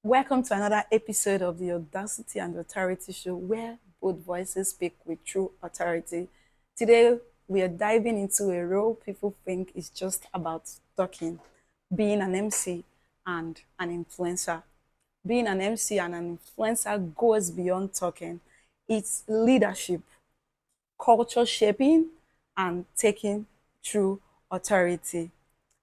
Welcome to another episode of the Audacity and Authority Show, where both voices speak with true authority. Today, we are diving into a role people think is just about talking, being an MC and an influencer. Being an MC and an influencer goes beyond talking, it's leadership, culture shaping, and taking true authority.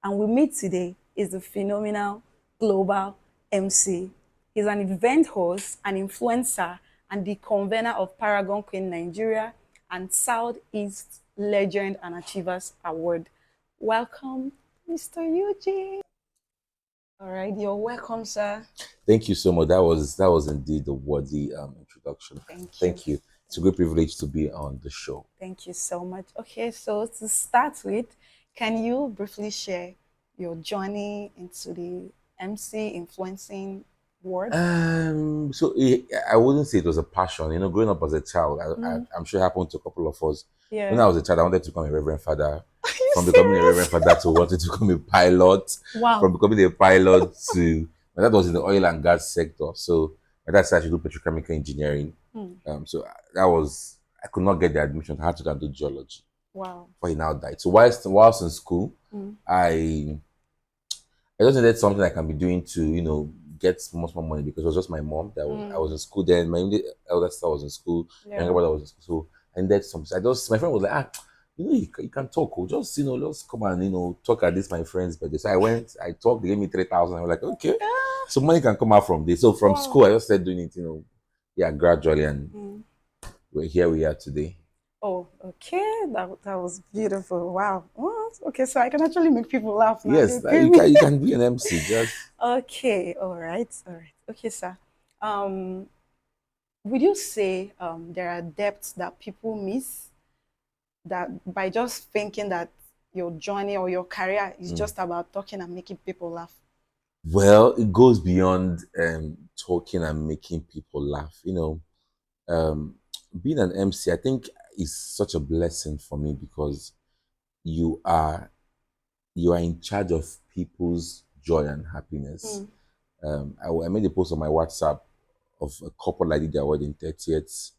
And we meet today is the phenomenal global MC. He's an event host, an influencer, and the convener of Paragon Queen Nigeria and Southeast Legend and Achievers Award. Welcome, Mr. Eugene. All right, you're welcome, sir. Thank you so much. That was indeed a worthy introduction. Thank you. Thank you. It's a great privilege to be on the show. Thank you so much. Okay, so to start with, can you briefly share your journey into the MC influencing world? I wouldn't say it was a passion. Growing up as a child, I'm sure it happened to a couple of us. Yeah. When I was a child, I wanted to become a reverend father. From serious? becoming a reverend father to wanting to become a pilot. Wow. From becoming a pilot to my dad was in the oil and gas sector. So my dad said I should do petrochemical engineering. So that was I could not get the admission. I had to go and do geology. Wow. But he now died. So whilst in school, I just needed something I can be doing to, get much more money because it was just my mom that I was in school then. My elder sister was in school, my younger brother was in school. So I needed something. My friend was like, you can talk. Just, let's come and, talk at this, my friend's birthday. So I went, I talked, they gave me 3,000. I was like, okay. So money can come out from this. So from school, I just started doing it, gradually. And here we are today. Oh, okay. That was beautiful. Wow. What? Okay, so I can actually make people laugh now. Yes, you can be an MC. Just okay. All right. Okay, sir. Would you say there are depths that people miss that by just thinking that your journey or your career is just about talking and making people laugh? Well, it goes beyond talking and making people laugh. Being an MC, I think, is such a blessing for me because you are in charge of people's joy and happiness. I made a post on my WhatsApp of a couple I did their wedding 30th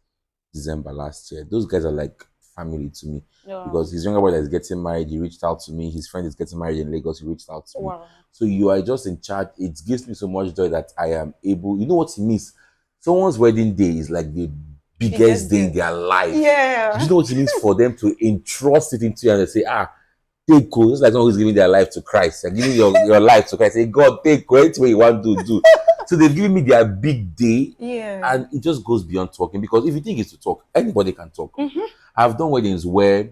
December last year. Those guys are like family to me because his younger brother is getting married. He reached out to me. His friend is getting married in Lagos. He reached out to me. So you are just in charge. It gives me so much joy that I am able. You know what it means? Someone's wedding day is like the biggest day in their life. Yeah. You know what it means for them to entrust it into you and they say, take cool. Just like someone who's giving their life to Christ. You're giving your life to Christ. Say, God, take cool. Anything you want to do. So they've given me their big day. Yeah. And it just goes beyond talking because if you think it's to talk, anybody can talk. I've done weddings where,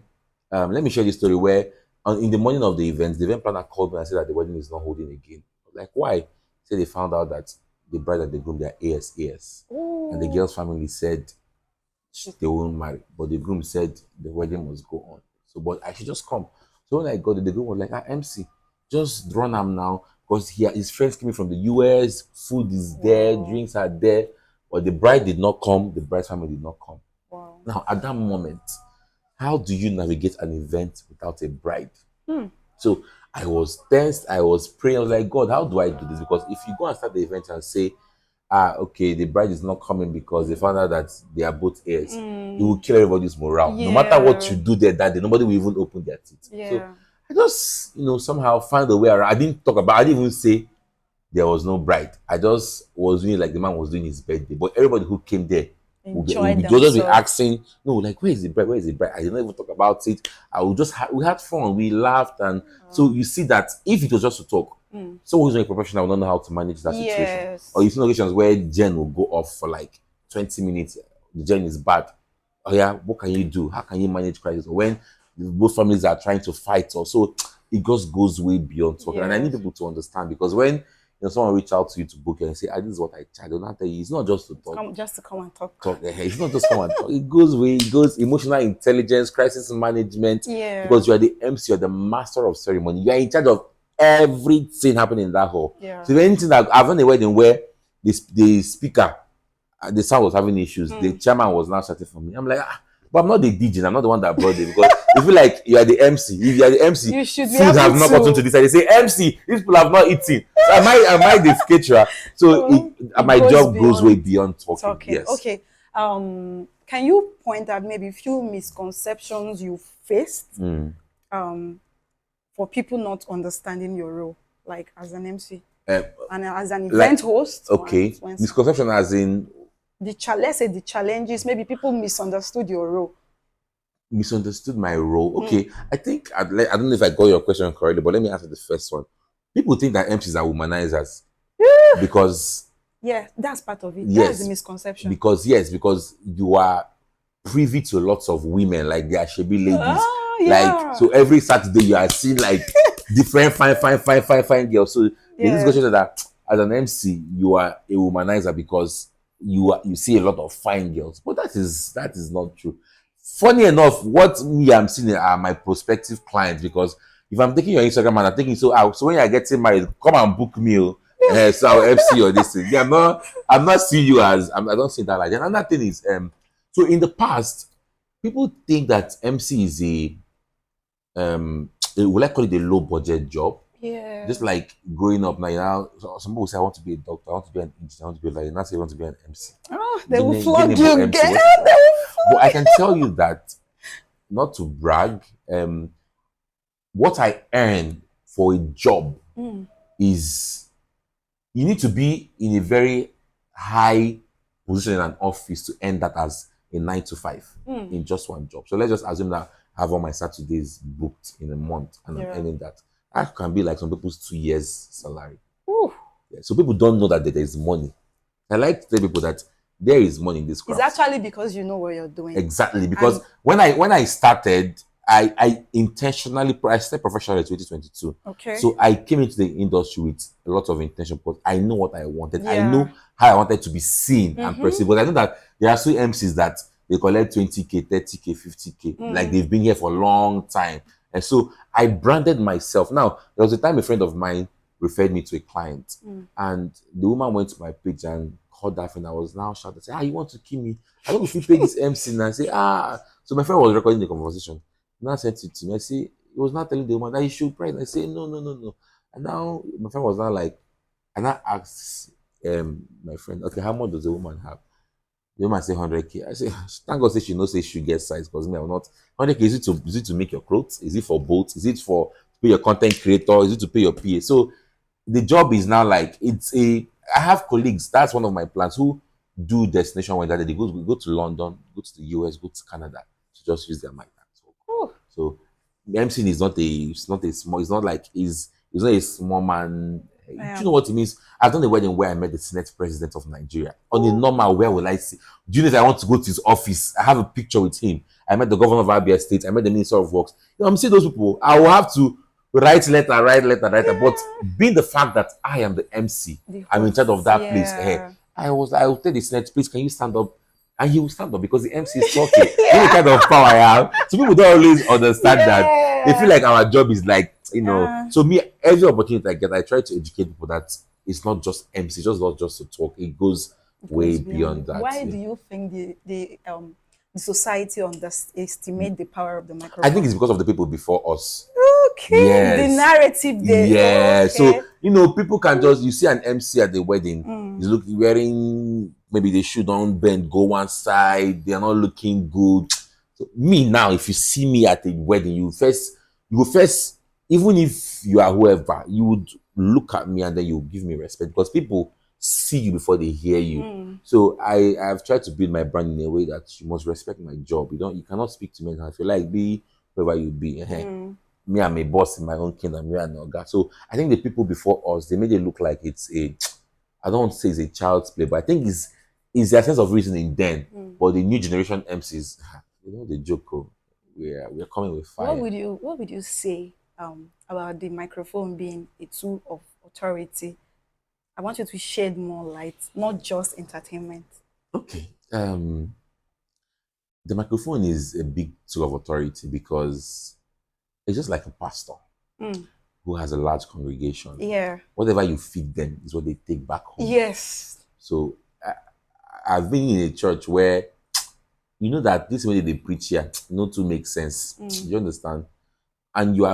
let me share this story where in the morning of the event planner called me and said that the wedding is not holding again. Like, why? He said they found out that the bride and the groom, they are AS. And the girl's family said they won't marry. But the groom said the wedding must go on. So, but I should just come. So when I got it, the groom was like, MC, just run him now. Because his friends came from the US, food is there, drinks are there. But the bride did not come, the bride's family did not come. Wow. Now, at that moment, how do you navigate an event without a bride? So I was tensed, I was praying, I was like, God, how do I do this? Because if you go and start the event and say, okay, the bride is not coming because they found out that they are both heirs, it will kill everybody's morale. No matter what you do there that day, nobody will even open their teeth. So I just, somehow find a way around. I didn't even say there was no bride. I just was doing like the man was doing his birthday. But everybody who came there would just be asking, no, like, where is the bride? Where is the bride? I didn't even talk about it. We had fun. We laughed. And so you see that if it was just to talk, someone who's not a professional will not know how to manage that situation. Or you see occasions where Jen will go off for like 20 minutes. The Jen is bad. Oh yeah, what can you do? How can you manage crisis? Or when both families are trying to fight, or so it just goes way beyond talking. And I need people to understand because when someone reach out to you to book you and say, this is what I charge. Don't tell you, it's not just to talk. Just to come and talk. It's not just come and talk. It goes emotional intelligence, crisis management. Because you are the MC, you're the master of ceremony. You are in charge of everything happening in that hall. So if anything that I've done a wedding where the speaker, the sound was having issues, the chairman was now starting for me. I'm like, But I'm not the DJ. I'm not the one that brought it because if you like, you are the MC. If you are the MC, You should be food have able not gotten to to. this. And they say, MC, these people have not eaten. So am I the caterer? So It my goes job goes way beyond beyond talking. talking. Yes. Okay. Can you point out maybe a few misconceptions you faced um, for people not understanding your role, like as an MC and as an event host or an Okay. influencer? Misconception as in Let's say the challenges, maybe people misunderstood your role. misunderstood my role. Okay. I think I don't know if I got your question correctly, but let me answer the first one. People think that MCs are womanizers because Yeah, that's part of it. That's yes, the misconception. because you are privy to lots of women, like they are shabby ladies. Yeah. Like so every Saturday you are seeing like different fine girls. So there's this Yeah. question that as an MC you are a womanizer because you see a lot of fine girls. But that is not true. Funny enough, what me I'm seeing are my prospective clients because if I'm taking your Instagram and I'm thinking so when you're getting married, come and book me. So I'll MC or this thing. Yeah, I'm not seeing you as I don't see that like that. Another thing is so in the past, people think that MC is will I call it a low budget job? Yeah. Just like growing up now, some people say I want to be a doctor, I want to be an engineer, I want to be like now say I want to be an MC. They will Gene- flog Gene you. MC, Get what- they will But I can tell you that, not to brag, what I earn for a job is you need to be in a very high position in an office to earn that as a 9 to 5 in just one job. So let's just assume that I have all my Saturdays booked in a month and I'm Yeah. earning that. That can be like some people's 2 years salary. Ooh. Yeah, so people don't know that there is money. I like to tell people that there is money in this It's craft. actually because you know what you're doing. Exactly, because when I started, I intentionally I started professionally in 2022. Okay. So I came into the industry with a lot of intention because I know what I wanted. I Yeah. know how I wanted to be seen and perceived. But I know that there are some MCs that they collect 20K, 30K, 50K. Like they've been here for a long time. And so I branded myself. Now, there was a time a friend of mine referred me to a client, and the woman went to my page and called that friend. I was now shouting, say, you want to kill me? I don't know if you pay this MC. And I say, So my friend was recording the conversation. Now sent it to me. I say, he was not telling the woman that he should price. I say, no, no, no, no. And now my friend was not like, and I asked my friend, okay, how much does the woman have? The woman say 100K. I say, thank God say she knows say she gets size because me, I'm not 100K. Is it to make your clothes? Is it for boats? Is it for to pay your content creator? Is it to pay your PA? So the job is now like I have colleagues, that's one of my plans, who do destination when they go to London, go to the US, go to Canada to just use their mic. So MCing is not a small man. Do you know what it means? I've done a wedding where I met the Senate President of Nigeria. On a normal, where will I see? Do you know if I want to go to his office? I have a picture with him. I met the governor of Abia State. I met the Minister of Works. I'm seeing those people. I will have to write letter. But being the fact that I am the MC, I'm in charge of that place. I will tell the Senate, please, can you stand up? And he will stand up because the MC is talking. You know the kind of power I have. So people don't always understand that. They feel like our job is like, So me, every opportunity I get, I try to educate people that it's not just MC, it's just not just to talk. It goes way beyond that. Why do you think the society underestimate the power of the microphone? I think it's because of the people before us. Okay. Yes. The narrative there. Yeah. Okay. So people can just, you see an MC at the wedding, he's wearing, maybe the shoe don't bend, go one side, they're not looking good. So me now, if you see me at a wedding, you will first, even if you are whoever, you would look at me and then you give me respect because people see you before they hear you. So I've tried to build my brand in a way that you must respect my job. You cannot speak to me and feel like be whoever you be. Me, I'm a boss in my own kingdom. Me and Oga. So I think the people before us, they made it look like it's I don't want to say it's a child's play, but I think it's their sense of reasoning then. But the new generation MCs, the joke. We're coming with fire. What would you say about the microphone being a tool of authority? I want you to shed more light, not just entertainment. Okay. The microphone is a big tool of authority because it's just like a pastor who has a large congregation. Yeah. Whatever you feed them is what they take back home. Yes. So I've been in a church where you know that this way they preach here, not to make sense. You understand? And you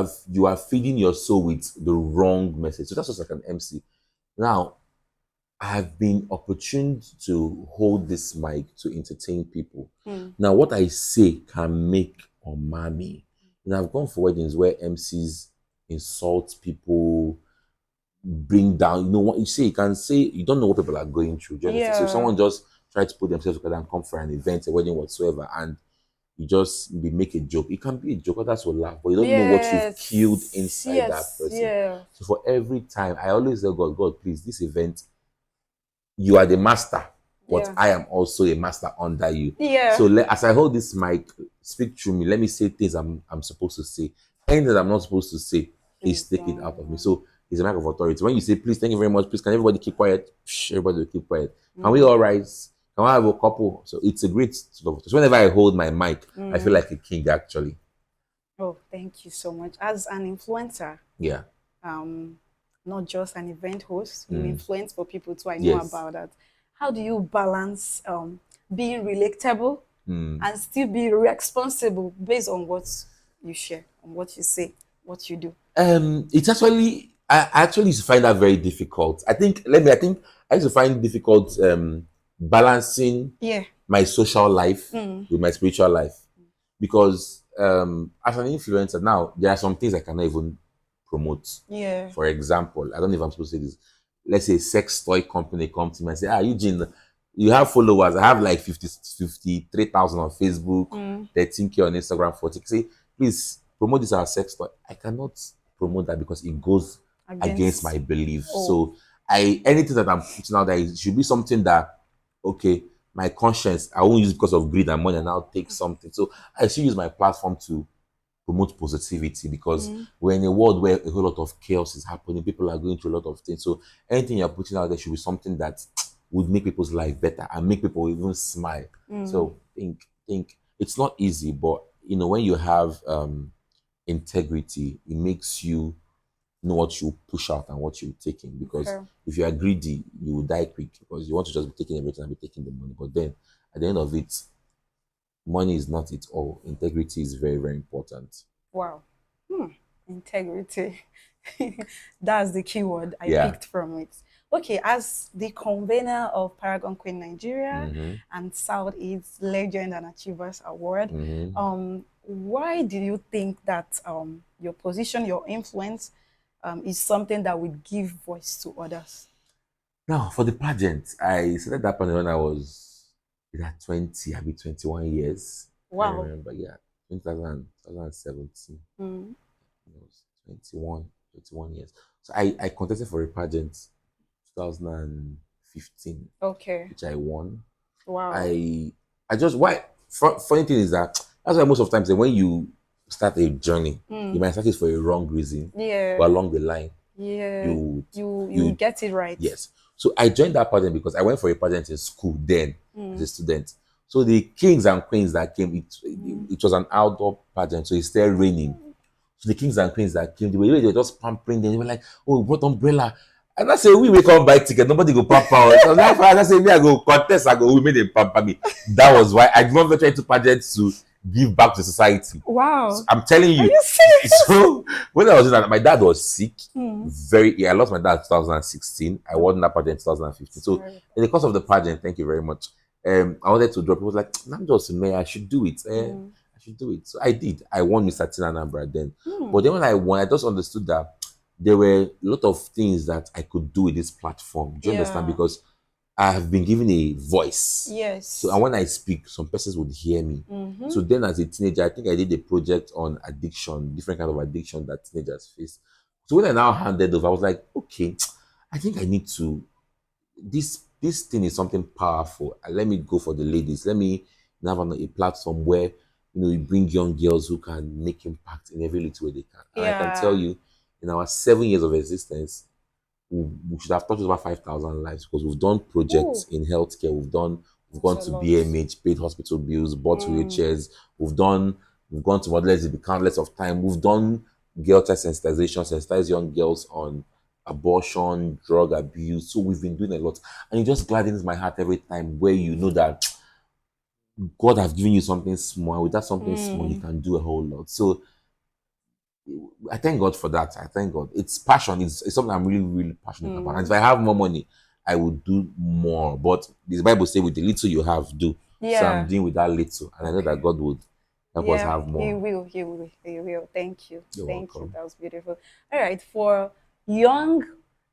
are feeding your soul with the wrong message. So that's just like an MC. Now, I have been opportuned to hold this mic to entertain people. Now, what I say can make or mar me. And I've gone for weddings where MCs insult people, bring down, what you say, you can say you don't know what people are going through. Do you understand? So if Yeah. someone just try to put themselves together and come for an event, a wedding, whatsoever, and you just maybe make a joke, it can be a joke, others will laugh, but you don't know what you've killed Yes. inside that Yes. person. Yeah. So for every time, I always tell God, God, please, this event, you are the master, but Yeah. I am also a master under you. Yeah. So as I hold this mic, speak through me. Let me say things I'm supposed to say. Anything that I'm not supposed to say, please Please take it out of me. don't. So it's a mark of authority. When you say, please, thank you very much, please, can everybody keep quiet? Shh, everybody will keep quiet. Can we all rise? Can we have a couple? So it's a great sort of. So whenever I hold my mic, I feel like a king actually. Oh, thank you so much. As an influencer, Yeah. um, not just an event host, you influence for people too. I know Yes. about that. How do you balance being relatable Hmm. and still be responsible based on what you share, on what you say, what you do? It's actually I actually used to find that very difficult. I think I used to find difficult balancing Yeah. my social life with my spiritual life because as an influencer now there are some things I cannot even promote. Yeah. For example, I don't know if I'm supposed to say this. Let's say a sex toy company come to me and say, Eugene, you have followers. I have like 53,000 on Facebook, 13K on Instagram, 40K. Say, please promote this as a sex toy. I cannot promote that because it goes against Against. my belief. Oh. So anything that I'm putting out there, it should be something that, okay, my conscience, I won't use it because of greed and money and I'll take something. So I still use my platform to promote positivity because we're in a world where a whole lot of chaos is happening. People are going through a lot of things. So anything you're putting out there should be something that would make people's life better and make people even smile. So think it's not easy, but when you have integrity, it makes you know what you push out and what you're taking. Because Okay. if you are greedy, you will die quick because you want to just be taking everything and be taking the money. But then at the end of it, money is not it all. Integrity is very, very important. Wow. Integrity. That's the keyword I Yeah. picked from it. Okay, as the convener of Paragon Queen Nigeria and Southeast Legend and Achievers Award, why do you think that your position, your influence, is something that would give voice to others? Now, for the pageant, I started that pageant when I was either 20, I'll be 21 years. I Wow. remember, yeah, 2017. I was 21 years. So I contested for a pageant 2015, Okay. which I won. Wow. I just, funny thing is that that's why most of the times when you start a journey, you might start it for a wrong reason, Yeah. but along the line, Yeah. you You you get it right. yes. So I joined that pageant because I went for a pageant in school then as a student. So the kings and queens that came, it was an outdoor pageant, so it started raining. So the kings and queens that came, they were just pampering them. They were like, "Oh, we brought umbrella." And I say, "We wake up buy ticket, nobody go pamper us." So that's why I say, "Me, I go contest, I go, we made them pamper me." That was why I did not try to pageant to give back to society. So Wow. I'm telling Are you. you serious? So when I was in that, my dad was sick. I lost my dad in 2016. I won that pageant in 2015. So Sorry. in the course of the pageant, thank you very much. I wanted to drop. It was like, I'm just me. I should do it. I should do it. So I did. I won Mr. Tina Anambra then. But then when I won, I just understood that there were a lot of things that I could do with this platform. Do you understand? Yeah. Because I have been given a voice. Yes. So, and when I speak, some persons would hear me. So then, as a teenager, I think I did a project on addiction, different kind of addiction that teenagers face. So when I now handed over, I was like, okay, I think I need to. This thing is something powerful. Let me go for the ladies. Let me have a platform where you bring young girls who can make impact in every little way they can. And I can tell Yeah. you, in our 7 years of existence, we should have touched over 5,000 lives because we've done Ooh, projects in healthcare. We've that's gone a to lot. BMH, paid hospital bills, bought wheelchairs. We've gone to modelers countless of time. We've done girl child sensitization, sensitize young girls on abortion, drug abuse. So we've been doing a lot, and it just gladdens my heart every time where you know that God have given you something small. And with that something small, you can do a whole lot. So I thank God for that. I thank God. It's passion. It's something I'm really, really passionate about. And if I have more money, I would do more. But the Bible says, with the little you have, do. So I'm Yeah. doing with that little. And I know that God would help us Yeah, have he more. will, he will, he will. Thank you. You're Thank you. welcome. That was beautiful. All right. For young,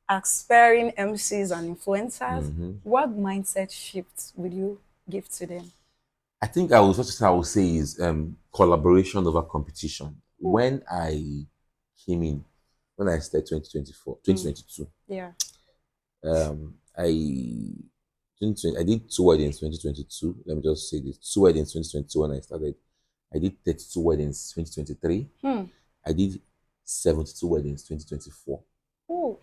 aspiring MCs and influencers, what mindset shifts will you give to them? I think I was what I will say is collaboration over competition. Ooh, When I came in, when I started 2024, 2022, yeah. I 2020, I did two weddings 2022. Let me just say this: two weddings 2022 when I started. I did 32 weddings 2023. Hmm. I did 72 weddings 2024. Ooh.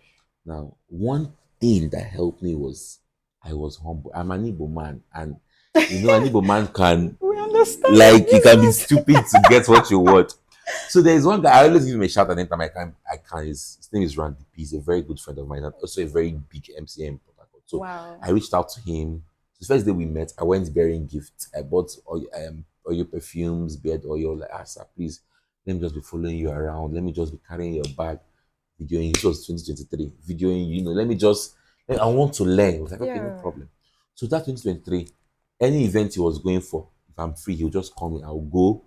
Now, one thing that helped me was I was humble. I'm an Igbo man, and an Igbo man can, We understand like, you can be that. stupid to get what you want. So there's one guy I always give him a shout at any time I can. His name is Randy P. He's a very good friend of mine and also a very big MCM in Port Harcourt. So Wow. I reached out to him. The first day we met, I went bearing gifts. I bought all your perfumes, beard oil. Like, sir, please, let me just be following you around. Let me just be carrying your bag, videoing. This was 2023. Videoing, let me just. I want to learn. I was like, okay, no Yeah. problem. So that 2023, any event he was going for, if I'm free, he'll just call me. I'll go.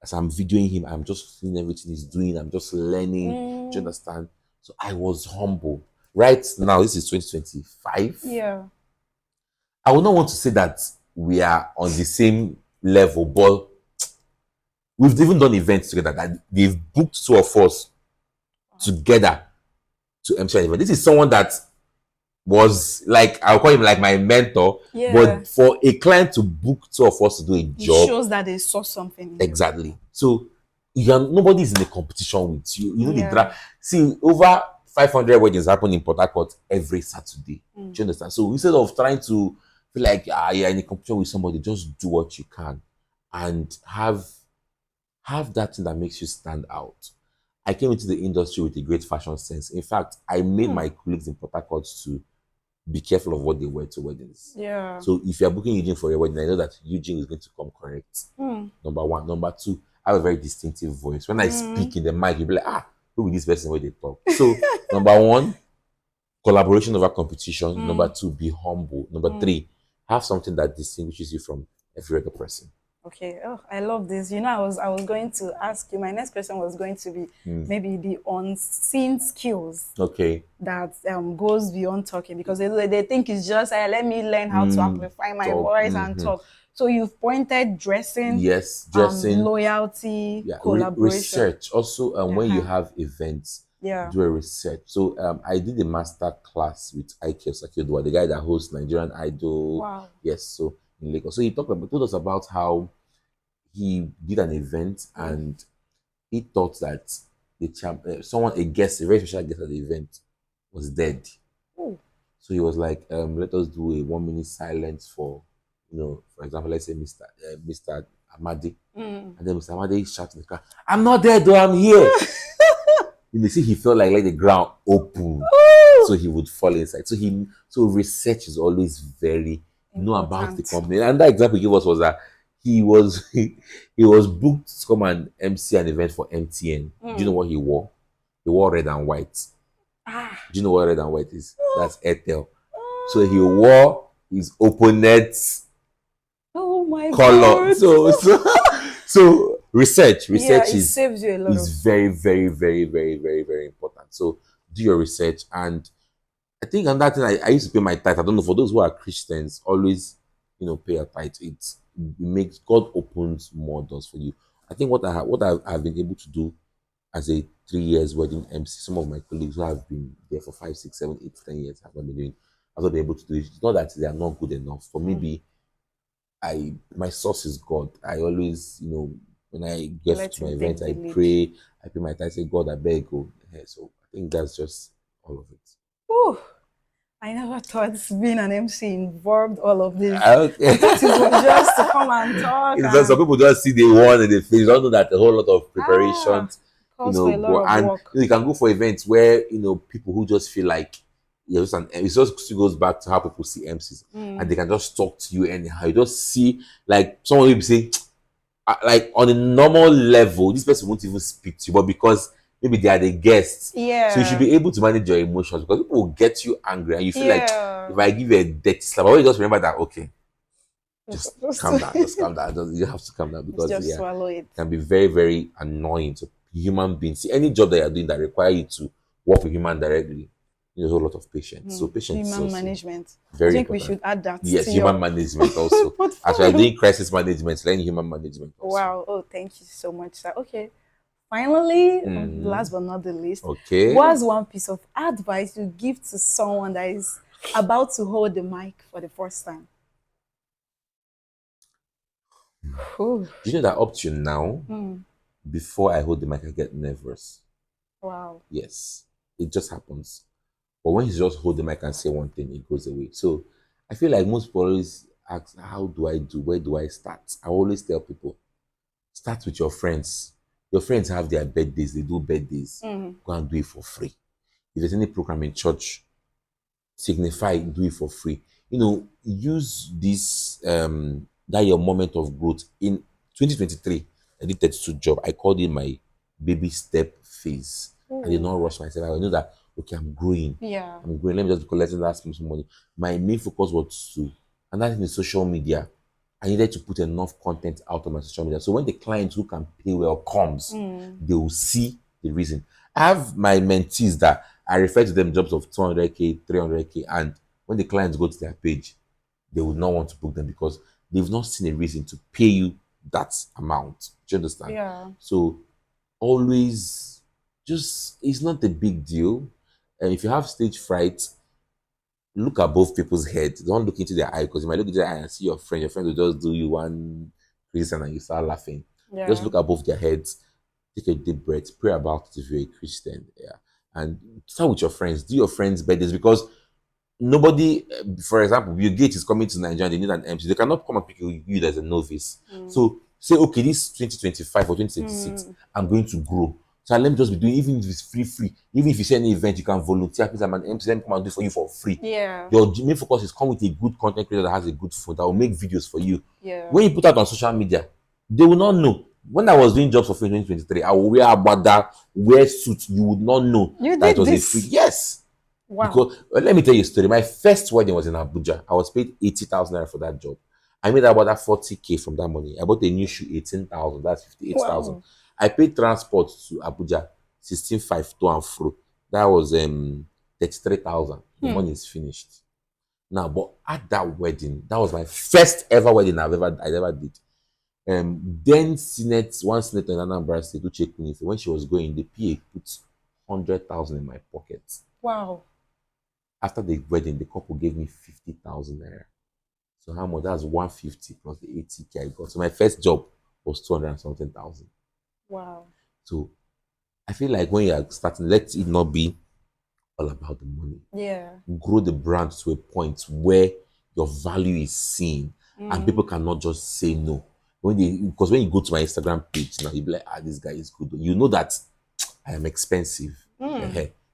As I'm videoing him, I'm just seeing everything he's doing. I'm just learning. Do you Mm, understand? So I was humble. Right now, this is 2025. yeah. I would not want to say that we are on the same level, but we've even done events together that they've booked two of us together to MC an event. This is someone that was like, I'll call him like my mentor, Yeah. but for a client to book two of us to do a It job, shows that they saw something in you. exactly. So nobody's in a competition with you. The Yeah. see, over 500 weddings happen in Port Harcourt every Saturday. Do you understand? So instead of trying to feel like you're in a competition with somebody, just do what you can and have that thing that makes you stand out. I came into the industry with a great fashion sense. In fact, I made my colleagues in Port Harcourt to be careful of what they wear to weddings. Yeah. So if you're booking Eugene for a wedding, I know that Eugene is going to come correct. Number one. Number two, I have a very distinctive voice. When I speak in the mic, you'll be like, who is this person where they talk? So number one, collaboration over competition. Number two, be humble. Number three, have something that distinguishes you from every other person. Okay. Oh, I love this. I was going to ask you. My next question was going to be maybe the unseen skills Okay. that goes beyond talking because they think it's just let me learn how to amplify my Talk. voice and talk. So you've pointed dressing, Yes, dressing. loyalty, Yeah, collaboration. research. Also, when you Uh-huh. have events, Yeah. do a research. So I did a master class with Ike Sakidwa, the guy that hosts Nigerian Idol. Wow. Yes, so in Lagos. So he told us about how he did an event and he thought that a guest, a very special guest at the event, was dead. Oh. So he was like, let us do a 1 minute silence for, for example, let's say Mr. Amadi. And then Mr. Amadi shouted in the car, I'm not dead though, I'm here. See, he felt like the ground open. So he would fall inside. So research is always very know about the Important. company. And that example he gave us was that he was he was booked to come and MC an event for MTN. Do you know what he wore? He wore red and white. Do you know what red and white is? That's Airtel. So he wore his opponent's Oh my color. God. So research Yeah, it is saves you a lot of. very, very, very, very, very, very important. So do your research. And I think another thing, I used to pay my tithe. I don't know, for those who are Christians, always pay a tithe. It makes God opens more doors for you. I think I've been able to do as a 3 years wedding MC, some of my colleagues who have been there for 5, 6, 7, 8, 10 years have not been doing. I've not been able to do it. It's not that they are not good enough. For maybe my source is God. I always, when I get Let to my him take event, the I lead. pray, I pay my tithe, say, God, I beg, go. Yeah, so I think that's just all of it. Whew. I never thought being an MC involved all of this. Okay. I thought it was just to come and talk Some and people just see the one and the face. Don't know that a whole lot of preparations, calls for a lot go of and work. you can go for events where people who just feel like it just still goes back to how people see MCs, and they can just talk to you anyhow. You just see like someone will be saying, like on a normal level, this person won't even speak to you, but because maybe they are the guests, so you should Yeah. be able to manage your emotions because people will get you angry, and you feel like Yeah. if I give you a dirty slap, I will just remember that okay, Just, just calm down, just just, calm down. You have to calm down because just yeah, swallow it. it can be very, very annoying to human beings. See, any job that you're doing that require you to work with human directly, you need a whole lot of patience. So patience is Human also management. I very think we important. should add that Yes, to human your management also. As we are portfolio. doing crisis management, learn human management also. Wow. Oh, thank you so much, sir. Okay. Finally, Hmm. last but not the least, Okay. what's one piece of advice you give to someone that is about to hold the mic for the first time? Whew. Do you know that up to now, Hmm. before I hold the mic, I get nervous? Wow. Yes, it just happens. But when you just hold the mic and say one thing, it goes away. So I feel like most people always ask, how do I do? Where do I start? I always tell people, start with your friends. Your friends have their birthdays, they do birthdays. Go and do it for free. If there's any program in church, signify, do it for free. Use this that your moment of growth. In 2023, I did 32 job. I called it my baby step phase. I did Ooh. not rush myself. I know that okay, I'm growing. Yeah. I'm growing. Let me just be collecting that small money. My main focus was to, and that in social media. I needed to put enough content out on my social media. So when the client who can pay well comes, they will see the reason. I have my mentees that I refer to them jobs of 200K, 300K, and when the clients go to their page, they would not want to book them because they've not seen a reason to pay you that amount. Do you understand? Yeah. So always just, it's not a big deal. And if you have stage fright, look above people's heads. Don't look into their eye because you might look into their eye and see your friend will just do you one reason and you start laughing. Just Yeah. look above their heads, take a deep breath, pray about it if you're a Christian. Yeah. And start with your friends. Do your friends' birthdays because nobody, for example, Bill Gates is coming to Nigeria, they need an MC. They cannot come and pick you as a novice. So say, okay, this 2025 or 2026, I'm going to grow. So let me just be doing, even if it's free, even if you see any event, you can volunteer, please, I'm an MC, let me come and do it for you for free. Yeah. Your main focus is come with a good content creator that has a good phone that will make videos for you. Yeah. When you put out on social media, they will not know. When I was doing jobs for free in 2023, I will wear abada, wear suit. You would not know You that it did was a free. this. Yes. Wow. Because let me tell you a story. My first wedding was in Abuja. I was paid 80,000 naira for that job. I made about that 40K from that money. I bought a new shoe, 18,000. That's 58,000. Wow. I paid transport to Abuja, 16,500 to and fro. That was 33,000. The money is finished. Now, but at that wedding, that was my first ever wedding I ever did. Then one senator in Anambra State, Uche Kunife, when she was going, the PA put 100,000 in my pocket. Wow. After the wedding, the couple gave me 50,000 naira. So how much? That's 150 plus the 80K I got. So my first job was 200 and something thousand. Wow. So I feel like when you're starting, let it not be all about the money. Yeah. Grow the brand to a point where your value is seen and people cannot just say no. Because when you go to my Instagram page now, you be like, this guy is good. You know that I am expensive.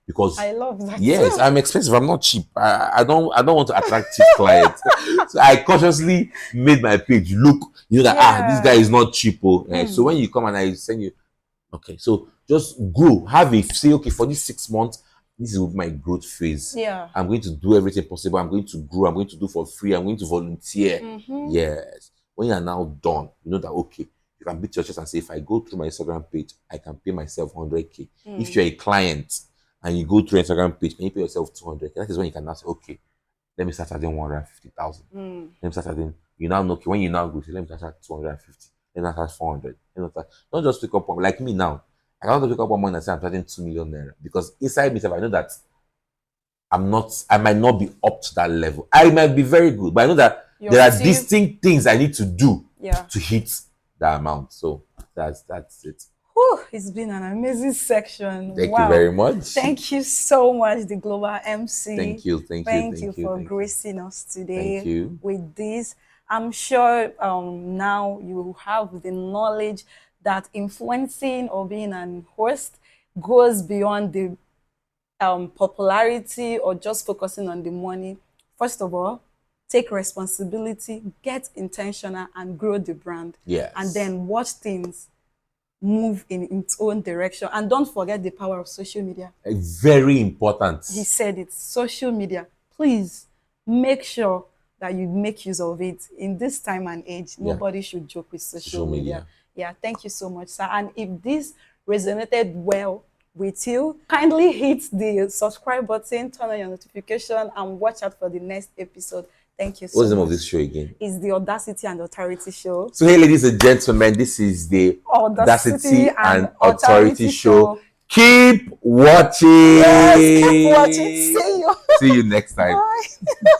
Because I love yes, that. I'm expensive. I'm not cheap. I don't want to attract cheap clients. So I consciously made my page look, that this guy Yeah. is not cheap. So when you come and I send you, okay, so just grow. Say, okay, for this 6 months, this is my growth phase. Yeah. I'm going to do everything possible. I'm going to grow. I'm going to do for free. I'm going to volunteer. Yes. When you are now done, you know that okay, you can beat your chest and say, if I go through my Instagram page, I can pay myself 100K. If you're a client and you go through Instagram page, can you pay yourself 200K? That is when you can now say, okay, let me start adding 150,000. Let me start adding. You now know, okay, when you now go, say, let me start at 250. Let me start 400. Let me start. Don't just pick up one. Like me now, I don't pick up one money and say I'm starting 2 million naira because inside myself I know that I might not be up to that level. I might be very good, but I know that Your there are team. distinct things I need to do Yeah. to hit that amount. So that's it. Whew, it's been an amazing section. Thank you Wow. very much. Thank you so much, the Global MC. Thank you, thank you, Thank you thank you, for thank you. gracing us Thank today you. with this. I'm sure now you have the knowledge that influencing or being an host goes beyond the popularity or just focusing on the money. First of all, take responsibility, get intentional, and grow the brand. Yes. And then watch things move in its own direction. And don't forget the power of social media. Very important. He said it. Social media. Please make sure that you make use of it in this time and age. Nobody should joke with social media. Yeah, thank you so much, sir. And if this resonated well with you, kindly hit the subscribe button, turn on your notification, and watch out for the next episode. Thank you so much. What's the name of this show again? It's the Audacity and Authority Show. So, hey, ladies and gentlemen, this is the Audacity and Authority Show. Keep watching. Yes, keep watching. See you. See you next time. Bye.